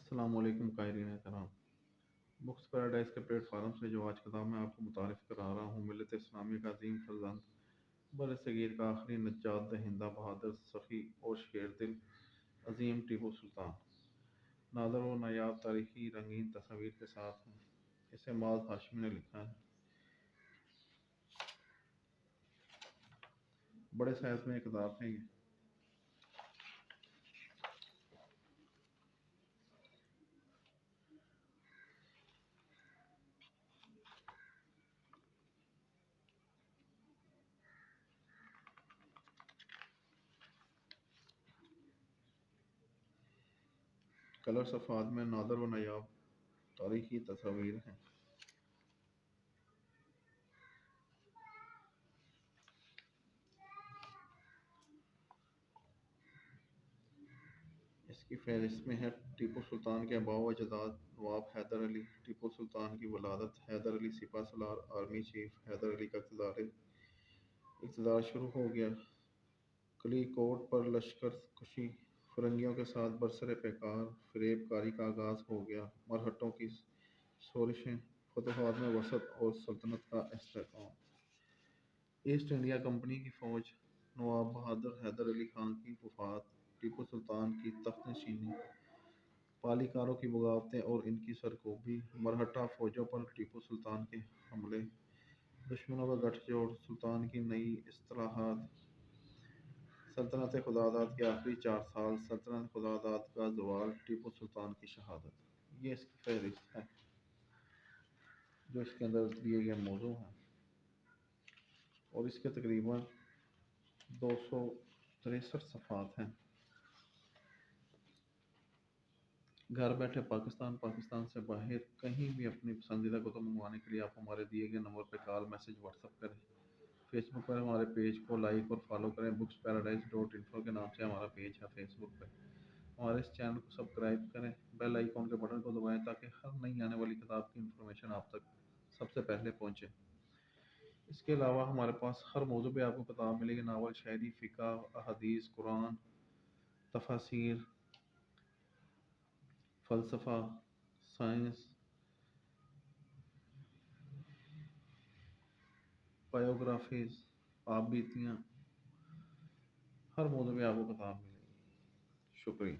السلام علیکم قائرین کرام، بکس پیراڈائز کے پلیٹ فارم سے جو آج کتاب میں آپ کو متعارف کرا رہا ہوں، ملت اسلامی کا عظیم فرزند، بر صغیر کا آخری نجات دہندہ، بہادر، سخی اور شیر دل عظیم ٹیپو سلطان، نادر و نایاب تاریخی رنگین تصاویر کے ساتھ ہیں۔ اسے معاذ ہاشمی نے لکھا ہے۔ بڑے سائز میں ایک کتاب ہے یہ۔ کلر صفحات میں نادر و نایاب تاریخی تصاویر ہیں۔ اس کی فہرست میں ہے ٹیپو سلطان کے آباء و اجداد نواب حیدر علی۔ ٹیپو سلطان کی ولادت حیدر علی سپہ سالار آرمی چیف حیدر علی کا اقتدار شروع ہو گیا۔ کلی کوٹ پر لشکر کشی، فرنگیوں کے ساتھ برسر پیکار فریب کاری کا آغاز ہو گیا۔ مرہٹوں کی شورشیں، فتوحات میں وسعت اور سلطنت کا استحکام۔ ایسٹ انڈیا کمپنی کی فوج، نواب بہادر حیدر علی خان کی وفات، ٹیپو سلطان کی تخت نشینی، پالیکاروں کی بغاوتیں اور ان کی سرکوبی، مرہٹہ فوجوں پر ٹیپو سلطان کے حملے، دشمنوں کا گٹھ جوڑ، سلطان کی نئی اصطلاحات، سلطنت خداداد کے آخری 4 سال، سلطنت خداداد کا زوال، ٹیپو سلطان کی شہادت۔ یہ اس کی فہرست ہے جو اس کے اندر دیے گئے موضوع ہیں، اور اس کے تقریباً 263 صفحات ہیں۔ گھر بیٹھے پاکستان سے باہر کہیں بھی اپنی پسندیدہ کتب منگوانے کے لیے آپ ہمارے دیے گئے نمبر پہ کال، میسج، واٹس ایپ کریں۔ فیس بک پر ہمارے پیج کو لائک اور فالو کریں۔ booksparadise.info کے نام سے ہمارا پیج ہے فیس بک پہ۔ ہمارے اس چینل کو سبسکرائب کریں، بیل آئیکن کے بٹن کو دبائیں تاکہ ہر نئی آنے والی کتاب کی انفارمیشن آپ تک سب سے پہلے پہنچے۔ اس کے علاوہ ہمارے پاس ہر موضوع پہ آپ کو کتاب ملے گی، ناول، شاعری، فقہ، احادیث، قرآن، تفاسیر، فلسفہ، سائنس، بایوگرافیز، آپ بیتیاں، ہر موضوع پہ آپ کو کتاب ملے گی۔ شکریہ۔